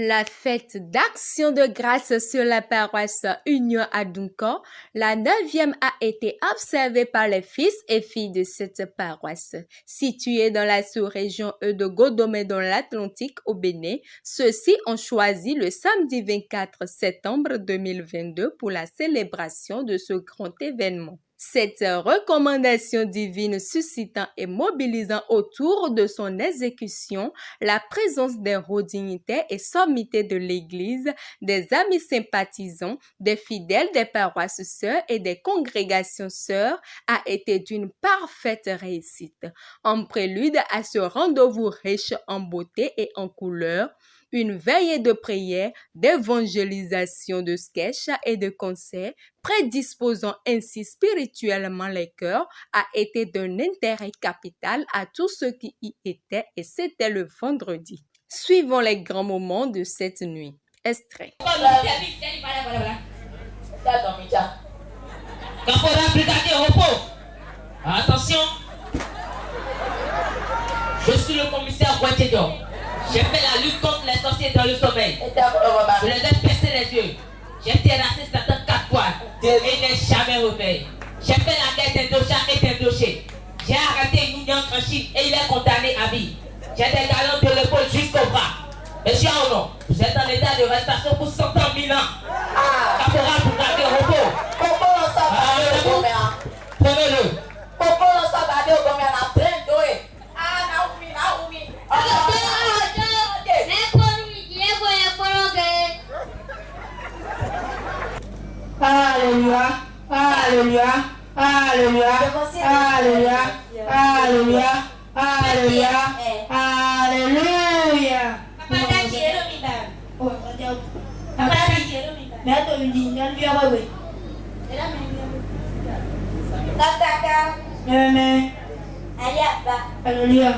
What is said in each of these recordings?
La fête d'action de grâce sur la paroisse Union à Duncan, la 9e a été observée par les fils et filles de cette paroisse. Située dans la sous-région de Godomé dans l'Atlantique au Bénin, ceux-ci ont choisi le samedi 24 septembre 2022 pour la célébration de ce grand événement. Cette recommandation divine suscitant et mobilisant autour de son exécution la présence des hauts dignitaires et sommités de l'Église, des amis sympathisants, des fidèles des paroisses sœurs et des congrégations sœurs a été d'une parfaite réussite. En prélude à ce rendez-vous riche en beauté et en couleurs, une veillée de prière, d'évangélisation, de sketchs et de concerts, prédisposant ainsi spirituellement les cœurs, a été d'un intérêt capital à tous ceux qui y étaient et c'était le vendredi. Suivons les grands moments de cette nuit. Extrait. Attention, je suis le commissaire Guatédo. J'ai fait la lutte contre les sorciers dans le sommeil. Je les ai percé les yeux. J'ai terrassé Satan 4 fois et il n'est jamais revenu. J'ai fait la guerre d'Indocha et d'Indoché. J'ai arrêté Nignan en Chine et il est condamné à vie. J'ai des galons de l'épaule jusqu'au bras. Monsieur Ono, vous êtes en état de restation pour 100 ans, 1000 ans. Caporal, vous gardez au repos. Prenez-le. Alléluia, alléluia, alléluia, alléluia, alléluia, alléluia, alléluia. Alléluia.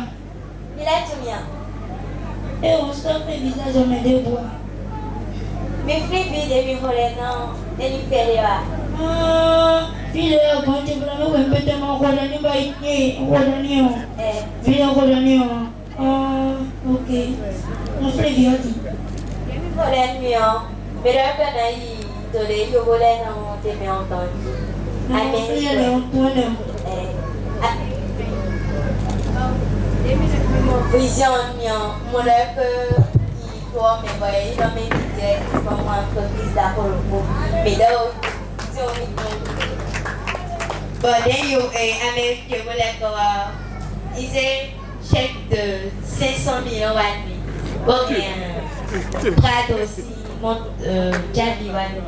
Et on se fait visage au milieu de bois. Mais frère, demi holena, demi pelewa. Fille, quand tu vas nous répéter mon holani baïki, holani on. Fille, holani on. Ok. On fait bien dit. Demi holena mio, mais là quand il tolé yo holena on te met entendu. Non, fille, elle est entendu. Vision mio, mon là que toi mais voyez dans mes idées comme un peu plus d'accord mais là bon Américain voilà disait chèque de 500 millions wanni ok Prado aussi mon Javi wanni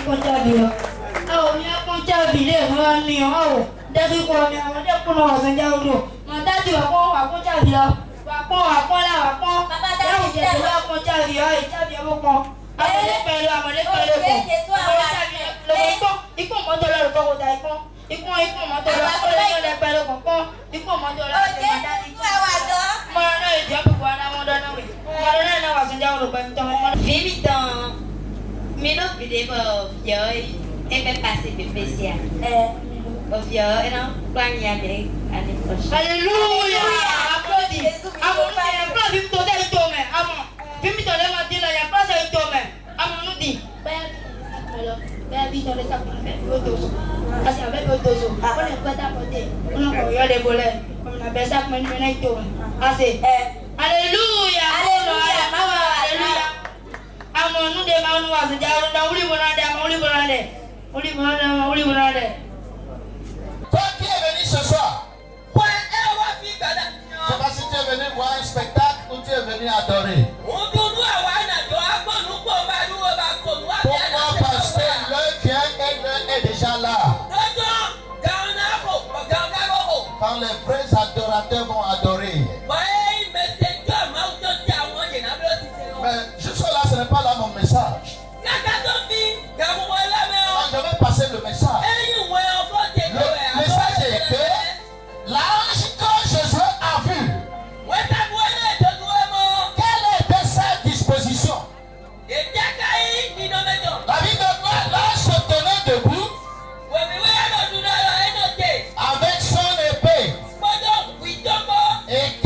mon Javi ah on a mon Javi les wanni ah dari ko mi àwọn de ko no san jawo do mo dadi wa ko Javi la wa ko baba dadi je wa ko Javi ai Javi wo ko amole pẹ̀lú ko iko mo do lo ko da iko mo do lo ko le pẹ̀lú ko iko mo do lo ko dadi mo na e je ko na mo do na we mo na wa san jawo lo pa mi to mo Vivi dans minute vidéo vieux et même passé de PCA vieux et non planifié année prochaine. Alléluia. Applaudis. Amon nous applaudis tout ça tout mais amon. Vimi to le matin là il y a pas ça tout mais amon nous dit. Ben vite dans les sacs parce qu'avec auto après on peut t'apporter. On a eu les volets. On a ben ça mais maintenant tout. Assez. Alléluia. Alléluia. Alléluia. Amon nous demandons nous à se dire on a voulu bonade. Toi qui es venu ce soir, je ne sais pas si tu es venu voir un spectacle ou tu es venu adorer. Pourquoi? Parce que le bien est déjà là. Quand les vrais adorateurs vont adorer. Mais juste là, ce n'est pas là mon message. Je vais passer le message. Le message est que l'ange que Jésus a vu, quelle était sa disposition? La Bible dit l'ange se tenait debout avec son épée et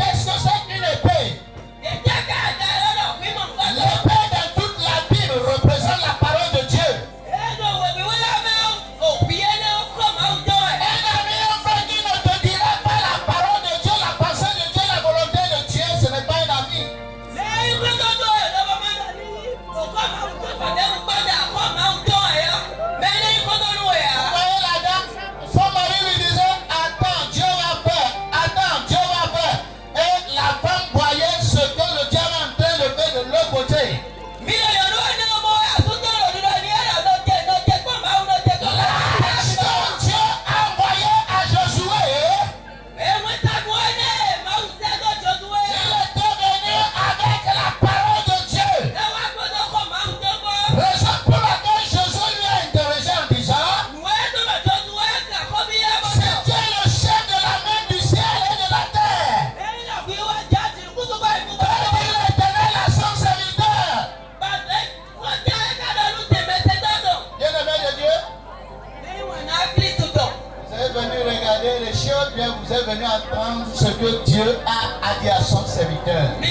venu entendre ce que Dieu a dit à son serviteur. Il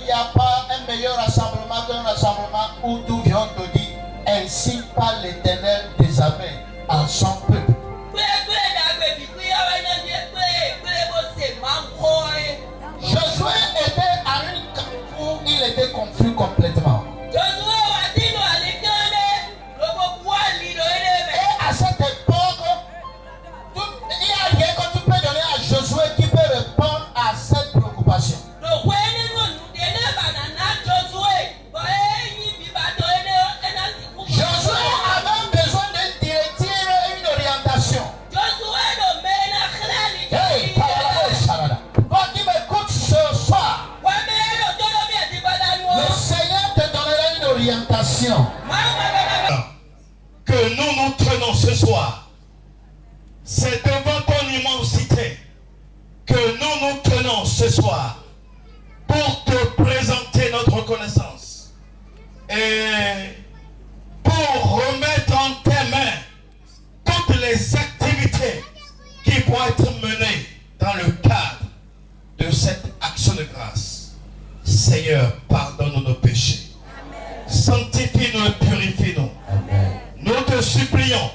n'y a pas un meilleur rassemblement qu'un rassemblement où tout vient te dire ainsi par l'Éternel des armées en son peuple. Josué était à une camp où il était confus complètement. Et à cette époque, il y a rien que tu peux donner à Josué qui peut répondre à cette préoccupation. Josué avait besoin d'une directive et une orientation. Hey, toi qui m'écoutes ce soir, le Seigneur te donnera une orientation. Que nous tenons ce soir, c'est devant ton immensité que nous tenons ce soir pour te présenter notre reconnaissance et pour remettre en tes mains toutes les activités qui vont être menées dans le cadre de cette action de grâce. Seigneur, pardonne nos péchés. Sanctifie-nous et purifie-nous. Nous te supplions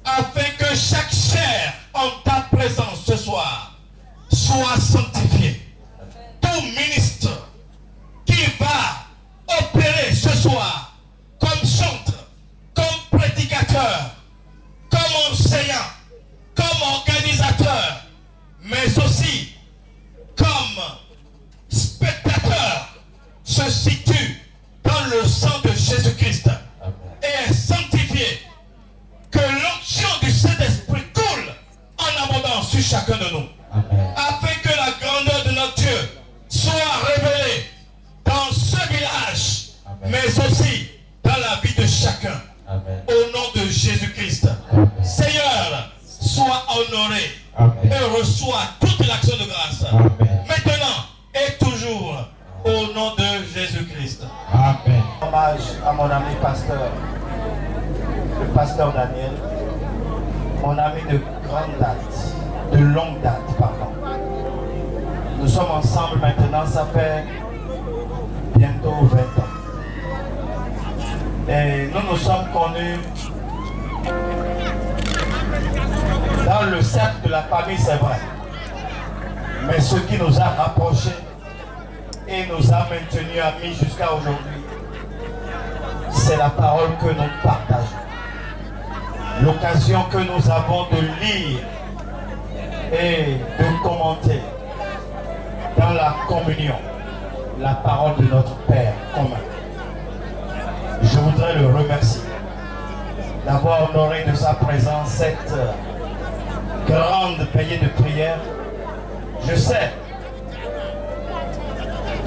afin que chaque chair en ta présence ce soir soit sanctifiée. Tout ministre qui va opérer ce soir comme chanteur, comme prédicateur, comme enseignant, comme organisateur, mais aussi comme spectateur, se situe dans le sang de Jésus-Christ et est sanctifié. Que l'onction du Saint-Esprit coule en abondance sur chacun de nous. Afin que la grandeur de notre Dieu soit révélée dans ce village, mais aussi dans la vie de chacun. Au nom de Jésus-Christ. Seigneur, sois honoré et reçois toute l'action de grâce. Maintenant et toujours, au nom de Jésus-Christ. Amen. Hommage à mon ami pasteur, le pasteur Daniel, mon ami de grande date, de longue date, pardon. Nous sommes ensemble maintenant, ça fait bientôt 20 ans. Et nous nous sommes connus dans le cercle de la famille, c'est vrai. Mais ce qui nous a rapprochés et nous a maintenus amis jusqu'à aujourd'hui, c'est la parole que nous partageons. L'occasion que nous avons de lire et de commenter dans la communion la parole de notre Père commun. Je voudrais le remercier d'avoir honoré de sa présence cette grande veillée de prière. Je sais,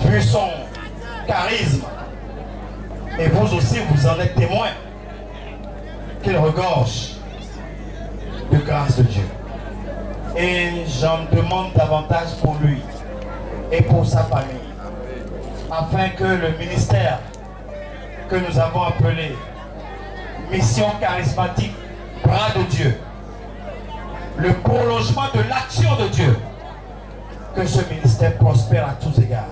vu son charisme, et vous aussi vous en êtes témoins, qu'il regorge de grâce de Dieu. Et j'en demande davantage pour lui et pour sa famille, afin que le ministère que nous avons appelé mission charismatique, bras de Dieu, le prolongement de l'action de Dieu, que ce ministère prospère à tous égards.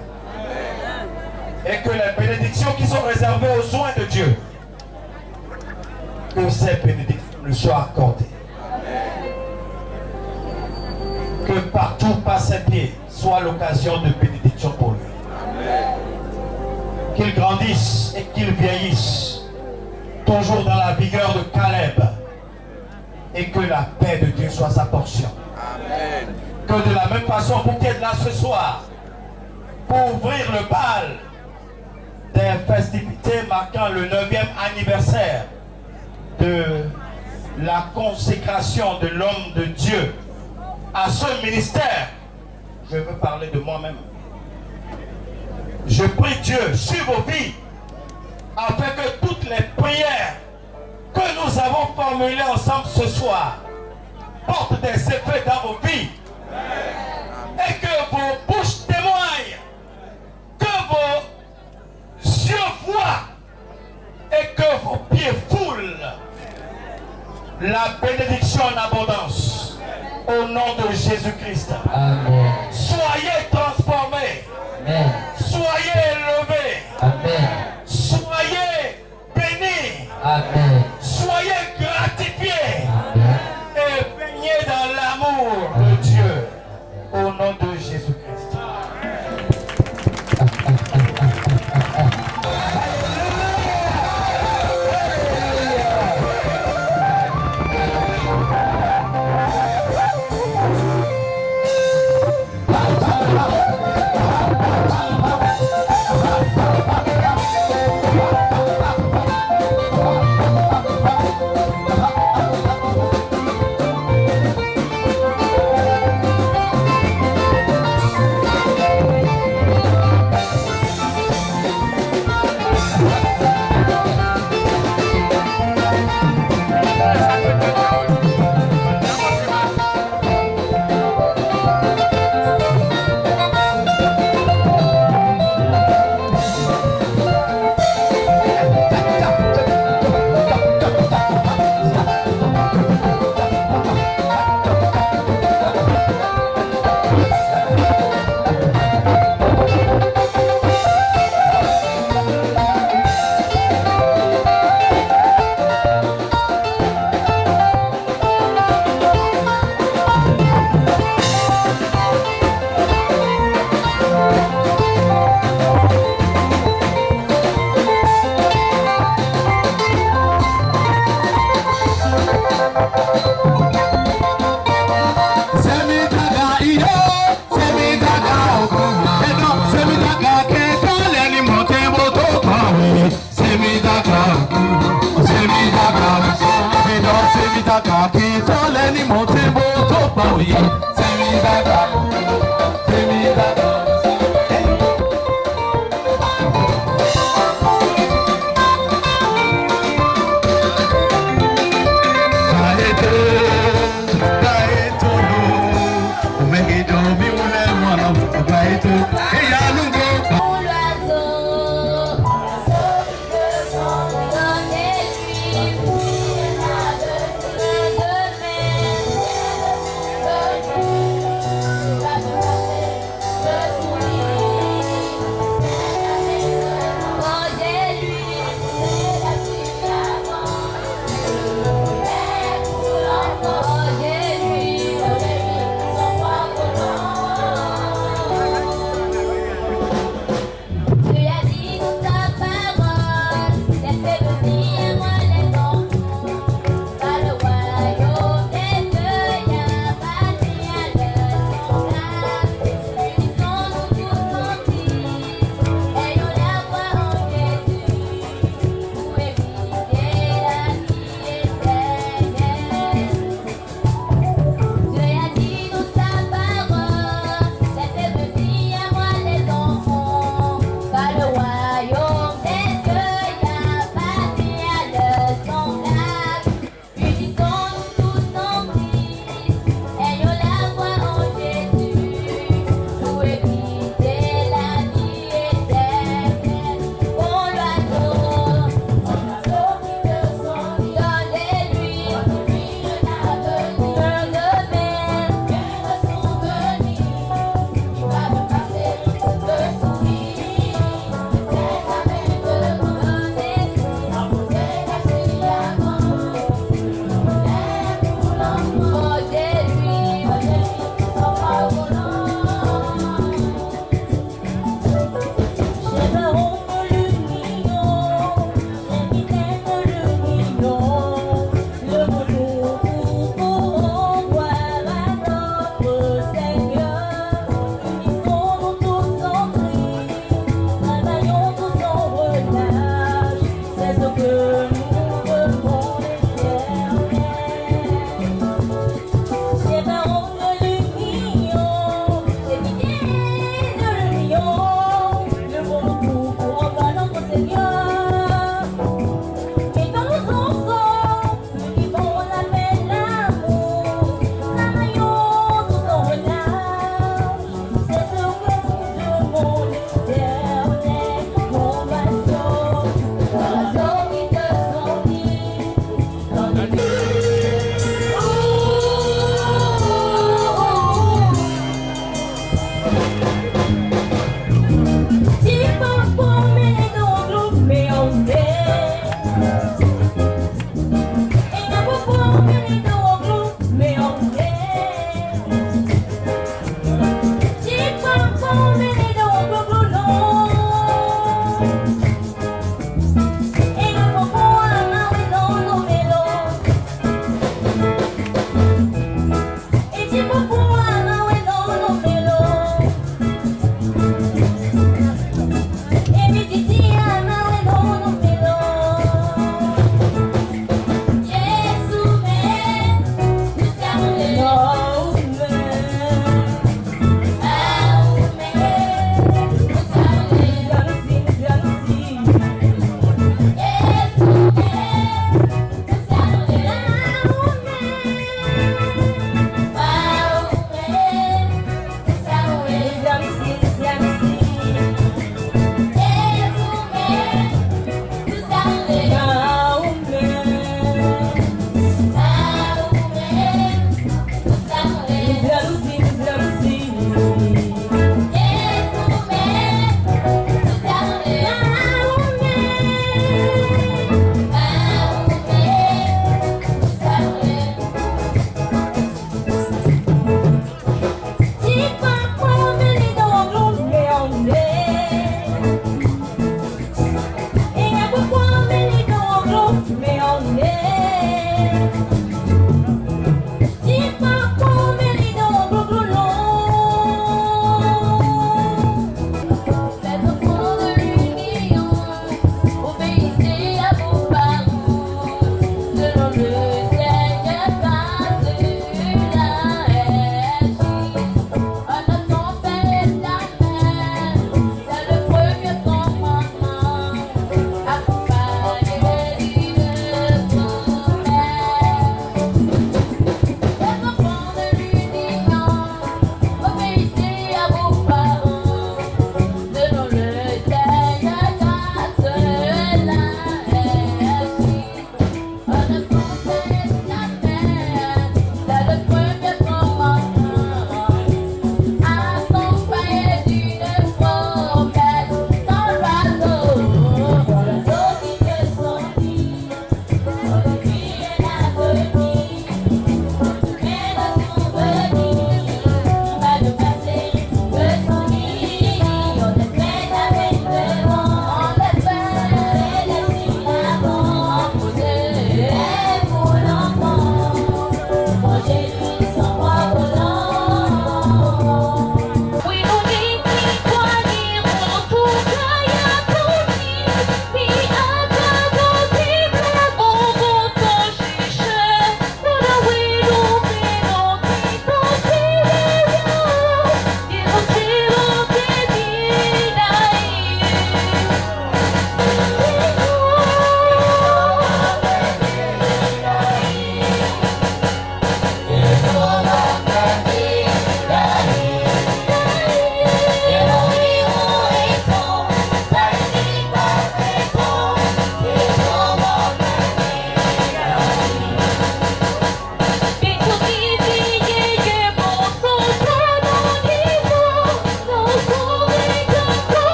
Et que les bénédictions qui sont réservées aux soins de Dieu, que ces bénédictions lui soient accordées. Que partout par ses pieds soit l'occasion de bénédiction pour lui. Qu'il grandisse et qu'il vieillisse, toujours dans la vigueur de Caleb, et que la paix de Dieu soit sa portion. Amen. Que de la même façon, vous qui êtes là ce soir, pour ouvrir le bal des festivités marquant le 9e anniversaire de la consécration de l'homme de Dieu à ce ministère, je veux parler de moi-même. Je prie Dieu sur vos vies, afin que toutes les prières que nous avons formulées ensemble ce soir portent des effets dans vos vies. Et que vos bouches témoignent, que vos yeux voient et que vos pieds foulent la bénédiction en abondance. Au nom de Jésus-Christ. Amen. Soyez transformés. Amen. Soyez élevés. Amen. Soyez bénis. Amen. Soyez gratifiés. Amen. Et baignez dans l'amour de Dieu. Au nom de Jésus-Christ.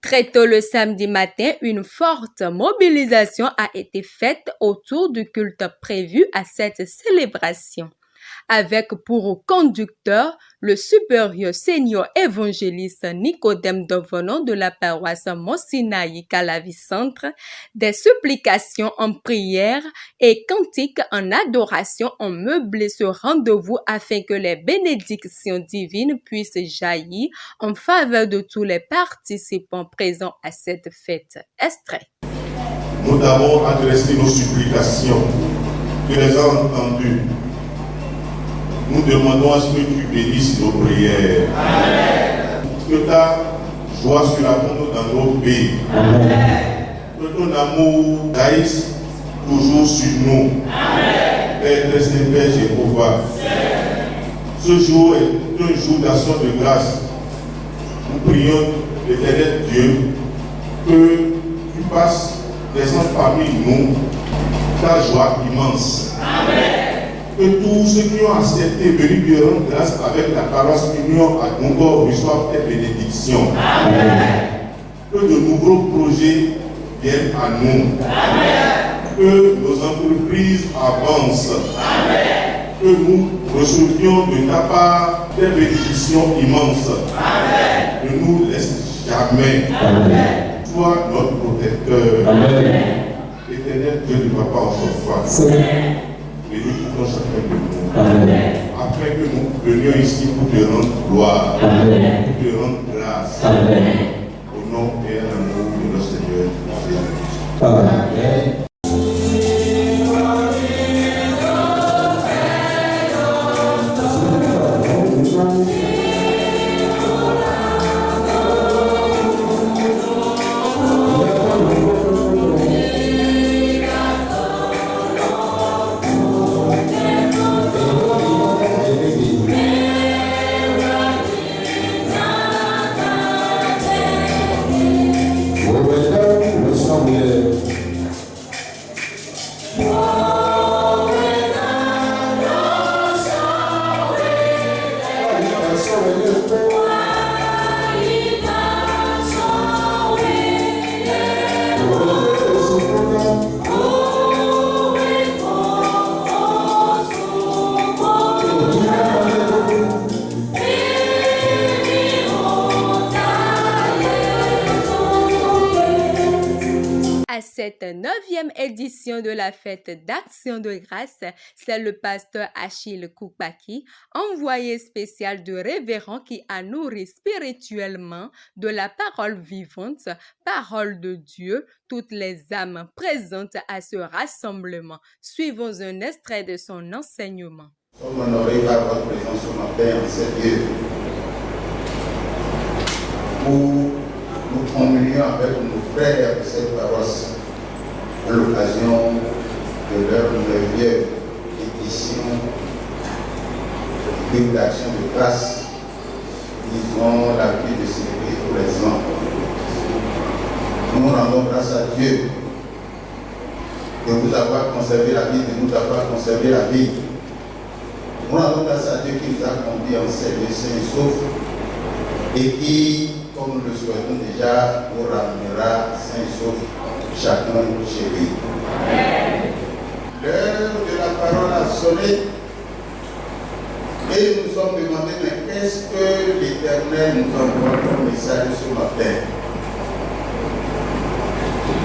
Très tôt le samedi matin, une forte mobilisation a été faite autour du culte prévu à cette célébration, avec pour conducteur le supérieur senior évangéliste Nicodème Dovenon de la paroisse Mont-Sinaï Calavi Centre. Des supplications en prière et cantiques en adoration ont meublé ce rendez-vous afin que les bénédictions divines puissent jaillir en faveur de tous les participants présents à cette fête. Extrait. Nous t'avons adressé nos supplications, tu les as entendues. Nous demandons à ce que tu bénisses nos prières. Amen. Que ta joie surabonde dans nos pays. Amen. Que ton amour jaillisse toujours sur nous. Amen. Père très saint, Père Jéhovah. Ce jour est un jour d'action de grâce. Nous prions l'Éternel Dieu que tu passes descendre parmi nous ta joie immense. Amen. Que tous ceux qui ont accepté venir lui rendre grâce avec la paroisse Union à Congo reçoivent tes bénédictions. Amen. Que de nouveaux projets viennent à nous. Amen. Que nos entreprises avancent. Amen. Que nous recevions de ta part des bénédictions immenses. Amen. Ne nous laisse jamais. Amen. Sois notre protecteur. Amen. Éternel Dieu de papa en foi. Bénis pour chacun de nous. Amen. Afin que nous venions ici pour te rendre gloire. Amen. Pour te rendre grâce. Amen. Au nom et à l'amour de notre Seigneur Jésus. Amen. Cette 9e édition de la fête d'Action de grâce, c'est le pasteur Achille Koupaki, envoyé spécial de révérend qui a nourri spirituellement de la parole vivante, parole de Dieu, toutes les âmes présentes à ce rassemblement. Suivons un extrait de son enseignement. Nous sommes honorés par votre présence ce matin en ces lieux pour nous communions avec nos frères de cette paroisse à l'occasion de leur 9e édition d'action de grâce qu'ils ont l'habitude de célébrer tous les ans. Nous rendons grâce à Dieu de vous avoir conservé la vie, de nous avoir conservé la vie. Nous rendons grâce à Dieu qui nous a conduits en sains et saufs et qui, comme nous le souhaitons déjà, nous ramènera sains et saufs chacun chez lui. L'heure de la parole a sonné et nous nous sommes demandé, mais qu'est-ce que l'Éternel nous envoie comme message ce matin?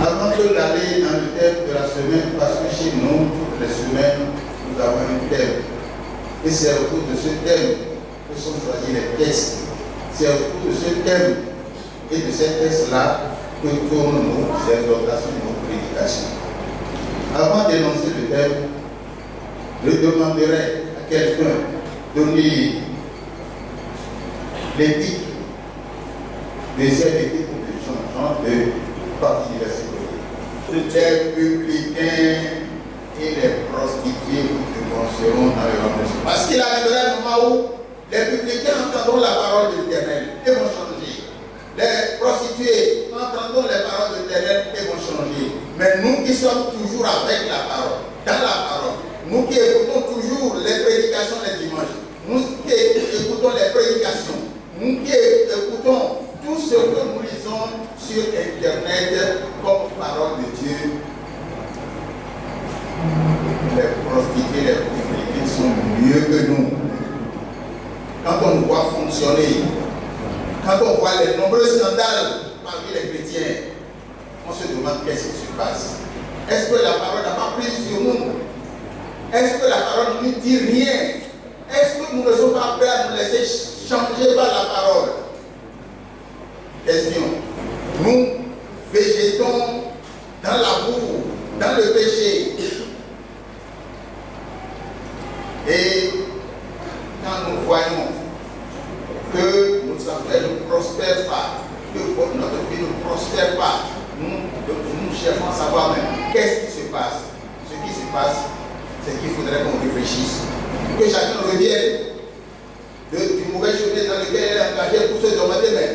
Avant d'aller dans le thème de la semaine, parce que chez nous, toutes les semaines, nous avons un thème. Et c'est autour de ce thème que sont choisis les textes. C'est autour de ce thème et de ces textes-là que tournent nos exhortations, nos prédications. Avant d'énoncer le thème, je demanderai à quelqu'un de donner les titres de cette équipe de changements de partie du verset. Les républicains et les prostituées qui commenceront dans le rendez-vous. Parce qu'il arrivera un moment où les républicains entendront la parole de l'Éternel et vont changer. Les prostituées entendront les paroles de l'Éternel et vont changer. Mais nous qui sommes toujours avec la parole, dans la parole, nous qui écoutons toujours les prédications les dimanches, nous qui écoutons les prédications, nous qui écoutons tout ce que nous lisons sur Internet comme parole de Dieu, les prostituées, les républicains sont mieux que nous. Quand on nous voit fonctionner, quand on voit les nombreux scandales parmi les chrétiens, on se demande qu'est-ce qui se passe. Est-ce que la parole n'a pas pris sur nous? Est-ce que la parole ne nous dit rien? Est-ce que nous ne sommes pas prêts à nous laisser changer par la parole? Question. Nous végétons dans la boue, dans le péché. Et quand nous voyons que nos affaires ne prospèrent pas, que notre vie ne prospère pas, nous cherchons à savoir même qu'est-ce qui se passe. Ce qui se passe, c'est qu'il faudrait qu'on réfléchisse. Que chacun revienne du mauvais chemin dans lequel elle est engagée pour se demander, mais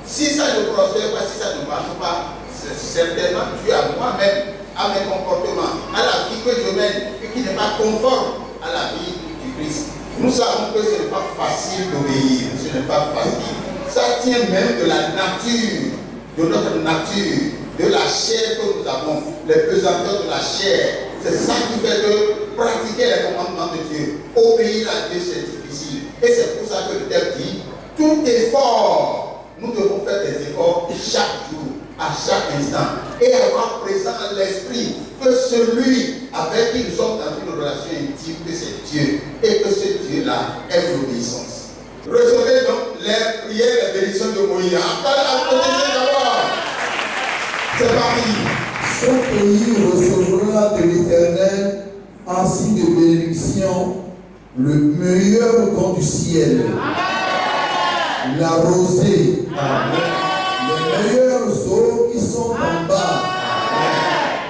si ça ne prospère pas, si ça ne marche pas, c'est certainement dû à moi-même, à mes comportements, à la vie que je mène et qui n'est pas conforme à la vie du Christ. Nous savons que ce n'est pas facile d'obéir, ce n'est pas facile. Ça tient même de la nature, de notre nature, de la chair que nous avons, les pesanteurs de la chair. C'est ça qui fait que pratiquer les commandements de Dieu, obéir à Dieu, c'est difficile. Et c'est pour ça que le texte dit, tout effort, nous devons faire des efforts chaque jour, à chaque instant, et avoir présent l'esprit que celui avec qui nous sommes dans une relation intime, que c'est Dieu, et que ce Dieu-là est l'obéissance. Recevez donc les prières et les bénédictions de Moïse. C'est parti. Ce pays recevra de l'Éternel en signe de bénédiction le meilleur don du ciel. Amen. La rosée. Amen. Les meilleures eaux qui sont en bas.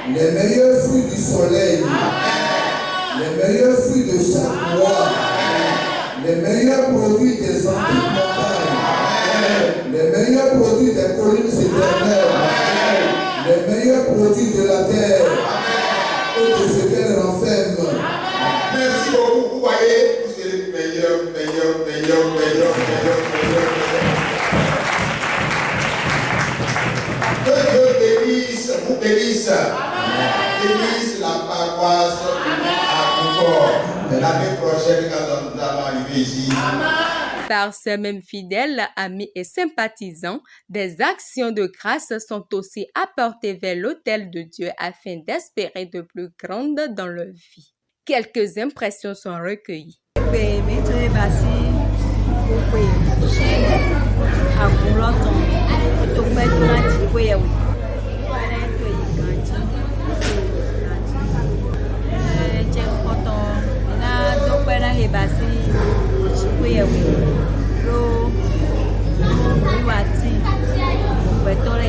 Amen. Les meilleurs fruits du soleil. Amen. Les meilleurs fruits de chaque mois. Amen. Les meilleurs produits des antiques montagnes. Les meilleurs produits des collines éternelles. Les meilleurs produits de la terre. Amen. Et de ce qu'elle renferme. Merci beaucoup. Vous voyez, vous serez meilleur. Que Dieu bénisse, vous bénisse. Bénisse la paroisse à Boucor. L'année prochaine, quand nous allons arriver ici. Par ces mêmes fidèles, amis et sympathisants, des actions de grâce sont aussi apportées vers l'autel de Dieu afin d'espérer de plus grandes dans leur vie. Quelques impressions sont recueillies. Lo wati, betul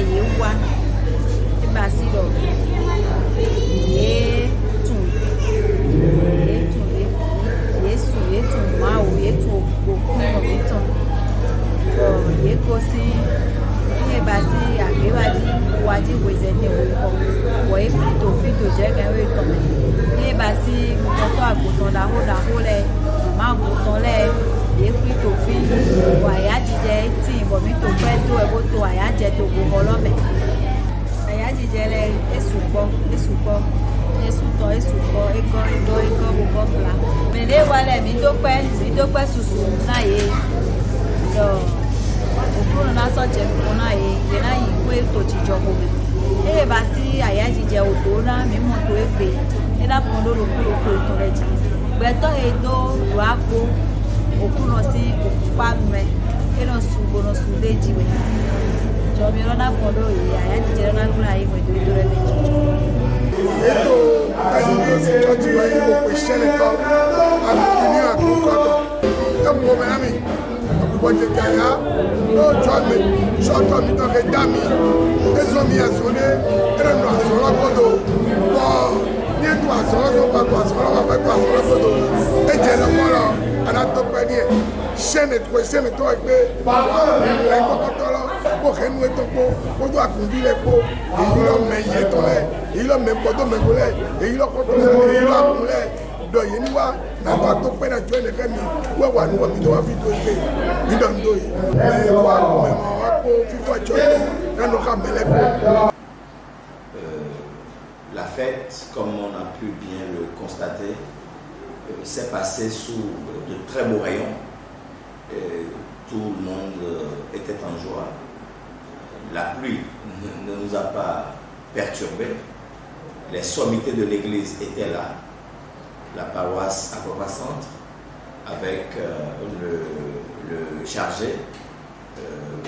il va dire vous êtes vous voyez plutôt j'ai qu'un peu tombé et bah si mon à bouton la roue les maman bouton les et plutôt voyage dit ti bon mi to fait tout et tout voyage to go holome voyage dit les et soupo mais les voilà mi to pas susu na ye so okuru na so je ko na ye na yi we to jijo ko me e ba si aya jije odo na mi mo to egbe e da pon lo ko to re ji gbe to e do wa ko okuru si okupa me e no su de ji we jo mi ro na pon lo yi aya jije na kula yi mo do re de ètò ẹ̀sìnkèsì tọ́jú ẹ̀yìn òpè ṣẹlẹ̀ kan àlùkìní àkókòtò ẹ̀mú ọmọ ẹ̀mí ọ̀pọ̀ jẹjẹ ẹ̀yà lóòjọ́ mi ṣọ́tọ̀ mi tọ́kẹ́ dá mi ẹ̀sọ́ mi ẹ̀sọ́lé ẹ̀rẹ̀nù àsọ̀rọ̀kọ́dọ̀ wọ́ ní ètò àsọ̀rọ̀kọ́dọ̀ àsọ̀rọ̀kọ́dọ̀ ẹ̀jẹ̀ lọ́mọ́rọ̀ adatọ́pẹ́ ní ẹ̀ ṣẹ́mi tó ẹgbẹ́ ẹ̀kọ́kọ́tọ́rọ́ bókẹ́nu ètò pọ̀ kójú àkùnbí lẹ̀ pọ̀ èyí lọ mẹ́yẹ tọ́ lẹ̀ èyí lọ mẹ́pọ̀tọ́ mẹ́gbọ́lẹ̀ èyí lọ kọ́tọ́ lẹ̀ èyí lọ àkùnlẹ̀ dọ̀yẹ níwá nàbà tó pẹ́ náà jọ ẹnìkẹ́ mi wẹ́wà ní wọ́n mi tó wá fi tó ṣe nídọ̀ndó yìí ẹ̀ wá kó mẹ́mọ́ wá kó fífọ́ ìjọ yìí nánú ká mẹ́lẹ́kọ̀ọ́. La fête, comme on a pu bien le constater, s'est passée sous de très beaux rayons. Tout le monde était en joie. La pluie ne nous a pas perturbés. Les sommités de l'église étaient là. La paroisse Aqua-Centre avec le chargé,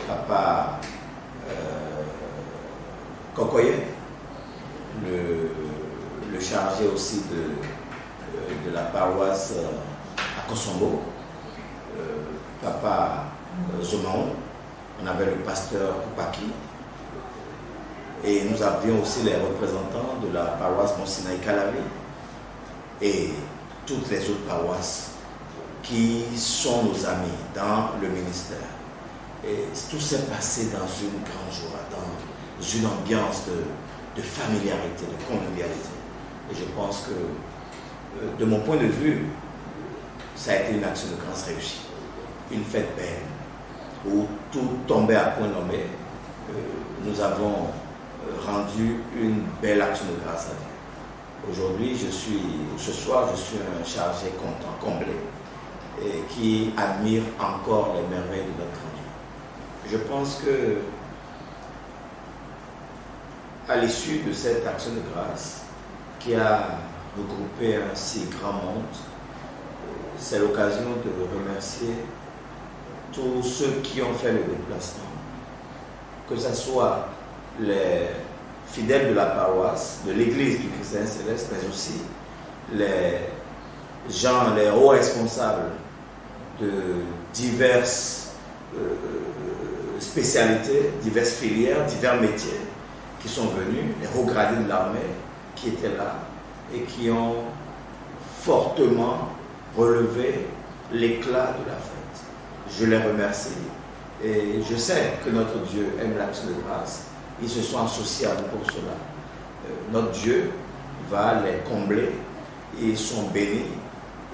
Papa Kokoye, le chargé aussi de la paroisse à Kosombo, Papa Zomaon, on avait le pasteur Koupaki, et nous avions aussi les représentants de la paroisse Monsinaï Kalavi et toutes les autres paroisses qui sont nos amis dans le ministère. Et tout s'est passé dans une grande joie, dans une ambiance de familiarité, de convivialité. Et je pense que, de mon point de vue, ça a été une action de grâce réussie. Une fête belle, où tout tombait à point nommé. Nous avons rendu une belle action de grâce à Dieu. Aujourd'hui, ce soir, je suis un chargé content, comblé, et qui admire encore les merveilles de notre Dieu. Je pense que, à l'issue de cette action de grâce, qui a regroupé un si grand monde, c'est l'occasion de remercier tous ceux qui ont fait le déplacement, que ce soit les fidèles de la paroisse, de l'église du Christ Céleste, mais aussi les gens, les hauts responsables de diverses spécialités, diverses filières, divers métiers qui sont venus, les hauts gradés de l'armée qui étaient là et qui ont fortement relevé l'éclat de la fête. Je les remercie et je sais que notre Dieu aime l'action de grâce. Ils se sont associés à nous pour cela. Notre Dieu va les combler, ils sont bénis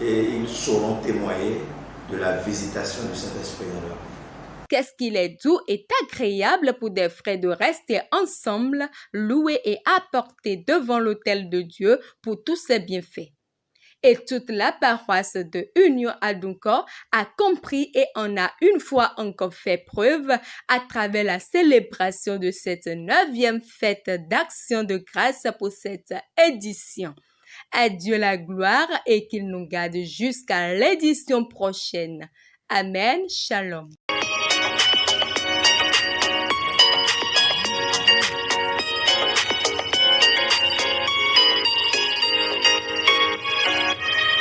et ils sauront témoigner de la visitation du Saint-Esprit dans leur vie. Qu'est-ce qu'il est doux et agréable pour des frères de rester ensemble, louer et apporter devant l'autel de Dieu pour tous ses bienfaits. Et toute la paroisse de Union Adunkor a compris et en a une fois encore fait preuve à travers la célébration de cette 9e fête d'action de grâce pour cette édition. À Dieu la gloire et qu'il nous garde jusqu'à l'édition prochaine. Amen. Shalom.